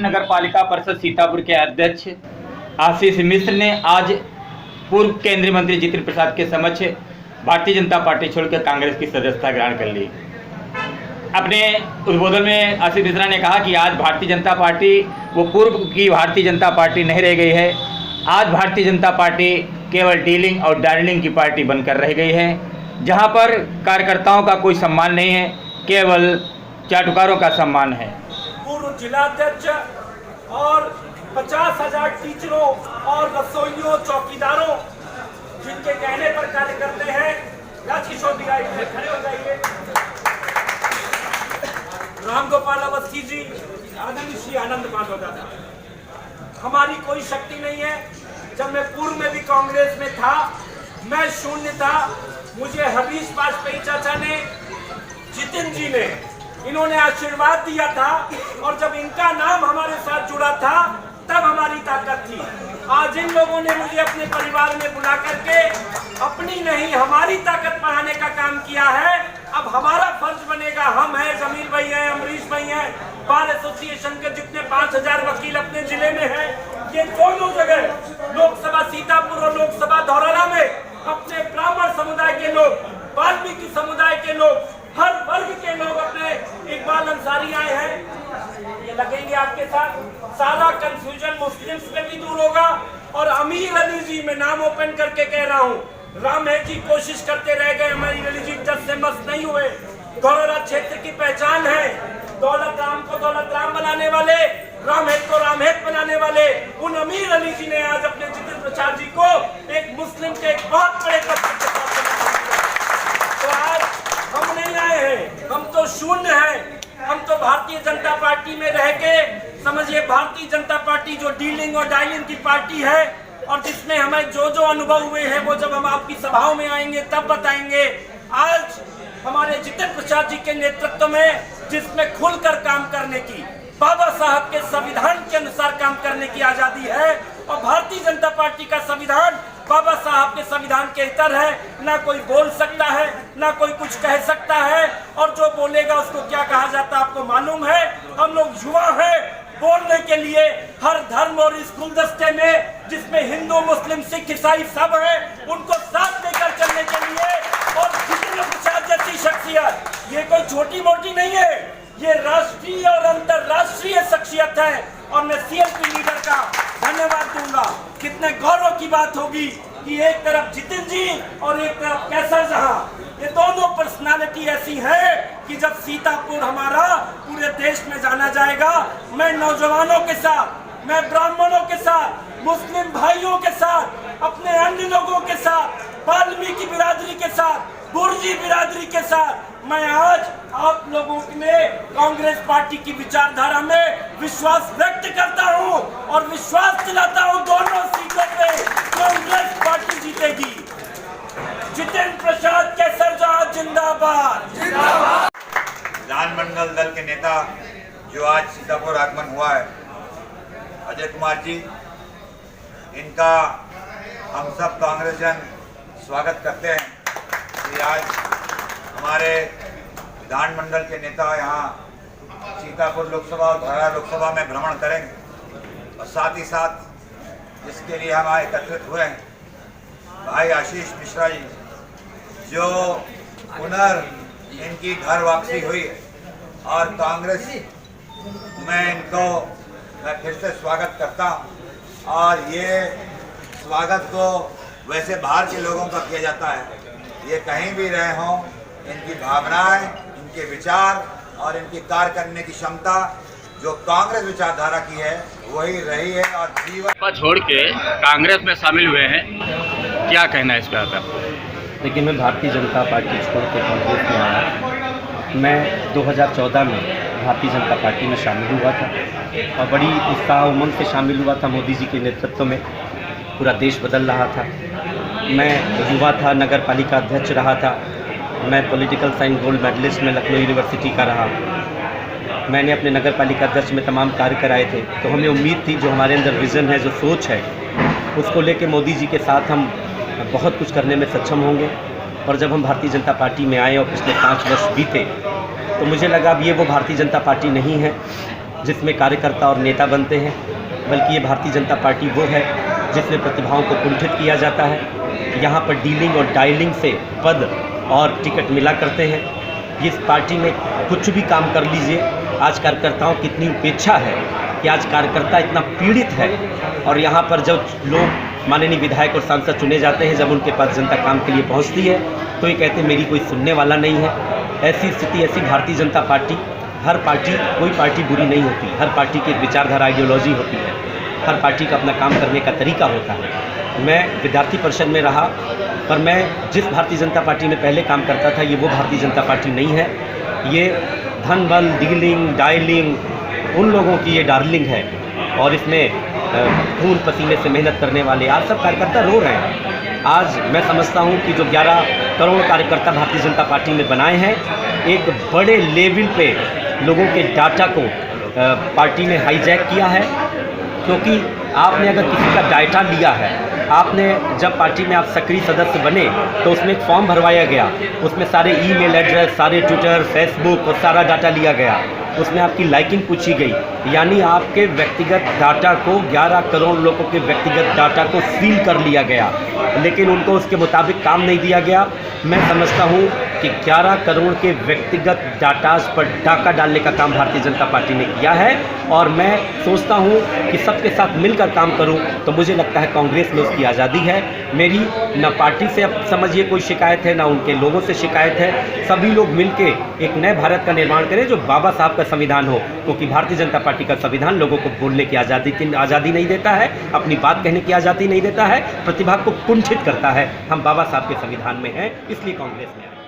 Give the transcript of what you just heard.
नगर पालिका परिषद सीतापुर के अध्यक्ष आशीष मिश्र ने आज पूर्व केंद्रीय मंत्री जितेंद्र प्रसाद के समक्ष भारतीय जनता पार्टी छोड़कर कांग्रेस की सदस्यता ग्रहण कर ली। अपने उद्बोधन में आशीष मिश्रा ने कहा कि आज भारतीय जनता पार्टी वो पूर्व की भारतीय जनता पार्टी नहीं रह गई है। आज भारतीय जनता पार्टी केवल डीलिंग और डार्लिंग की पार्टी बनकर रह गई है, जहां पर कार्यकर्ताओं का कोई सम्मान नहीं है, केवल चाटुकारों का सम्मान है। पूर्व जिलाध्यक्ष और 50,000 टीचरों और रसोइयों चौकीदारों जिनके कहने पर कार्य करते हैं, राजकिशोर बिराई खड़े हो जाइए। राम गोपाल अवस्थी जी, आदरणीय श्री आनंद माधव दादा, हमारी कोई शक्ति नहीं है। जब मैं पूर्व में भी कांग्रेस में था, मैं शून्य था। मुझे हरीश वाजपेयी चाचा ने, जितिन जी ने, इन्होंने आशीर्वाद दिया था और जब इनका नाम हमारे साथ जुड़ा था तब हमारी ताकत थी। आज इन लोगों ने मुझे अपने परिवार में बुला करके अपनी नहीं हमारी ताकत बढ़ाने का काम किया है। अब हमारा फर्ज बनेगा, हम हैं, जमीर भाई हैं, अमरीश भाई हैं, बार एसोसिएशन के जितने 5,000 वकील अपने जिले में हैं, ये दोनों जगह लोकसभा सीतापुर और लोकसभा धौरहरा में अपने ब्राह्मण समुदाय के लोग, वाल्मीकि समुदाय के लोग, हर वर्ग के लोग अपने इकबाल अंसारी आए हैं। ये लगेंगे आपके साथ। सारा कंफ्यूजन मुस्लिम्स में भी दूर होगा। और अमीर अली जी, मैं नाम ओपन करके कह रहा हूँ, राम है जी कोशिश करते रह गए, अमीर अली जी जज से मस्त नहीं हुए। धौरहरा क्षेत्र की पहचान है, दौलत राम को दौलत राम बनाने वाले, रामहेत को रामहेत बनाने वाले उन अमीर अली जी ने आज अपने जितेंद्र प्रसाद जी को एक मुस्लिम के एक बहुत बड़े पद के साथ। तो आज हम नहीं आए हैं, हम तो शून्य हैं। हम तो भारतीय जनता पार्टी में रह के समझिए, भारतीय जनता पार्टी जो डीलिंग और डाइलिंग की पार्टी है और जिसमें हमें जो जो अनुभव हुए हैं वो जब हम आपकी सभाओं में आएंगे तब बताएंगे। आज हमारे जितेंद्र प्रसाद जी के नेतृत्व में, जिसमें खुलकर काम करने की, बाबा साहब के संविधान के अनुसार काम करने की आजादी है और भारतीय जनता पार्टी का संविधान बाबा साहब के संविधान के इतर है। ना कोई बोल सकता है, ना कोई कुछ कह सकता है, और जो बोलेगा उसको क्या कहा जाता है आपको मालूम है। हम लोग युवा हैं, बोलने के लिए हर धर्म और इस गुलदस्ते में जिसमें हिंदू मुस्लिम सिख ईसाई सब है, उनको साथ लेकर चलने के लिए। और जितेंद्र प्रसाद जैसी शख्सियत ये कोई छोटी मोटी नहीं है, ये राष्ट्रीय और अंतरराष्ट्रीय शख्सियत है। और मैं सीएलपी लीडर का धन्यवाद दूंगा। कितने गौरव की बात होगी कि एक तरफ जितिन जी और एक तरफ कैसर जहां, ये दोनों पर्सनालिटी ऐसी है कि जब सीतापुर हमारा पूरे देश में जाना जाएगा, मैं नौजवानों के साथ, मैं ब्राह्मणों के साथ, मुस्लिम भाइयों के साथ, अपने अन्य लोगों के साथ, वाल्मीकि बिरादरी के साथ, बुर्जी बिरादरी के साथ, मैं आज आप लोगों में कांग्रेस पार्टी की विचारधारा में विश्वास व्यक्त करता हूं और विश्वास दिलाता हूं दोनों सीटों पे कांग्रेस पार्टी जीतेगी। जितेंद्र प्रसाद कैसर जहां जिंदाबाद। विधानमंडल दल के नेता जो आज सीतापुर आगमन हुआ है, अजय कुमार जी, इनका हम सब कांग्रेस जन स्वागत करते हैं कि आज हमारे विधानमंडल के नेता यहाँ सीतापुर लोकसभा और धौरहरा लोकसभा में भ्रमण करेंगे। और साथ ही साथ जिसके लिए हम एकत्रित हुए हैं, भाई आशीष मिश्रा जी, जो इनकी घर वापसी हुई है और कांग्रेस में इनको मैं फिर से स्वागत करता हूँ। और ये स्वागत तो वैसे बाहर के लोगों का किया जाता है, ये कहीं भी रहे हों, इनकी भावनाएं, इनके विचार और इनकी कार्य करने की क्षमता जो कांग्रेस विचारधारा की है वही रही है। और जीवन छोड़ के कांग्रेस में शामिल हुए हैं, क्या कहना है इस पर आपका? लेकिन मैं भारतीय जनता पार्टी छोड़ के कांग्रेस में आया। मैं 2014 में भारतीय जनता पार्टी में शामिल हुआ था और बड़ी उत्साह उमंग से शामिल हुआ था। मोदी जी के नेतृत्व में पूरा देश बदल रहा था। मैं युवा था, नगर पालिका अध्यक्ष रहा था, मैं पॉलिटिकल साइंस गोल्ड मेडलिस्ट में लखनऊ यूनिवर्सिटी का रहा। मैंने अपने नगर पालिका अध्यक्ष में तमाम कार्य कराए थे। तो हमें उम्मीद थी जो हमारे अंदर विज़न है, जो सोच है, उसको लेके मोदी जी के साथ हम बहुत कुछ करने में सक्षम होंगे। और जब हम भारतीय जनता पार्टी में आए और पिछले 5 वर्ष बीते, तो मुझे लगा अब ये वो भारतीय जनता पार्टी नहीं है जिसमें कार्यकर्ता और नेता बनते हैं, बल्कि ये भारतीय जनता पार्टी वो है जिसमें प्रतिभाओं को कुंठित किया जाता है। यहाँ पर डीलिंग और डायलिंग से पद और टिकट मिला करते हैं। इस पार्टी में कुछ भी काम कर लीजिए, आज कार्यकर्ताओं की इतनी उपेक्षा है कि आज कार्यकर्ता इतना पीड़ित है। और यहाँ पर जब लोग माननीय विधायक और सांसद चुने जाते हैं, जब उनके पास जनता काम के लिए पहुँचती है तो ये कहते हैं मेरी कोई सुनने वाला नहीं है। ऐसी स्थिति, ऐसी भारतीय जनता पार्टी, हर पार्टी, कोई पार्टी बुरी नहीं होती, हर पार्टी की एक विचारधारा, आइडियोलॉजी होती है, हर पार्टी का अपना काम करने का तरीका होता है। मैं विद्यार्थी परिषद में रहा, पर मैं जिस भारतीय जनता पार्टी में पहले काम करता था, ये वो भारतीय जनता पार्टी नहीं है। ये धन बल, डीलिंग, डायलिंग, उन लोगों की ये डार्लिंग है और इसमें खून पसीने से मेहनत करने वाले आज सब कार्यकर्ता रो रहे हैं। आज मैं समझता हूँ कि जो 11 करोड़ कार्यकर्ता भारतीय जनता पार्टी ने बनाए हैं, एक बड़े लेवल पे लोगों के डाटा को पार्टी ने हाईजैक किया है। क्योंकि आपने अगर किसी का डाटा लिया है, आपने जब पार्टी में आप सक्रिय सदस्य बने तो उसमें एक फॉर्म भरवाया गया, उसमें सारे ईमेल एड्रेस, सारे ट्विटर, फेसबुक और सारा डाटा लिया गया, उसमें आपकी लाइकिंग पूछी गई, यानी आपके व्यक्तिगत डाटा को, 11 करोड़ लोगों के व्यक्तिगत डाटा को सील कर लिया गया, लेकिन उनको उसके मुताबिक काम नहीं दिया गया। मैं समझता हूँ कि 11 करोड़ के व्यक्तिगत डाटाज पर डाका डालने का काम भारतीय जनता पार्टी ने किया है और मैं सोचता हूँ कि सबके साथ मिलकर काम करूँ तो मुझे लगता है कांग्रेस में उसकी आज़ादी है। मेरी ना पार्टी से अब समझिए कोई शिकायत है, ना उनके लोगों से शिकायत है। सभी लोग मिलके एक नए भारत का निर्माण करें जो बाबा साहब का संविधान हो, क्योंकि भारतीय जनता पार्टी का संविधान लोगों को बोलने की आज़ादी नहीं देता है, अपनी बात कहने की आज़ादी नहीं देता है, प्रतिभा को कुंठित करता है। हम बाबा साहब के संविधान में हैं, इसलिए कांग्रेस में आए।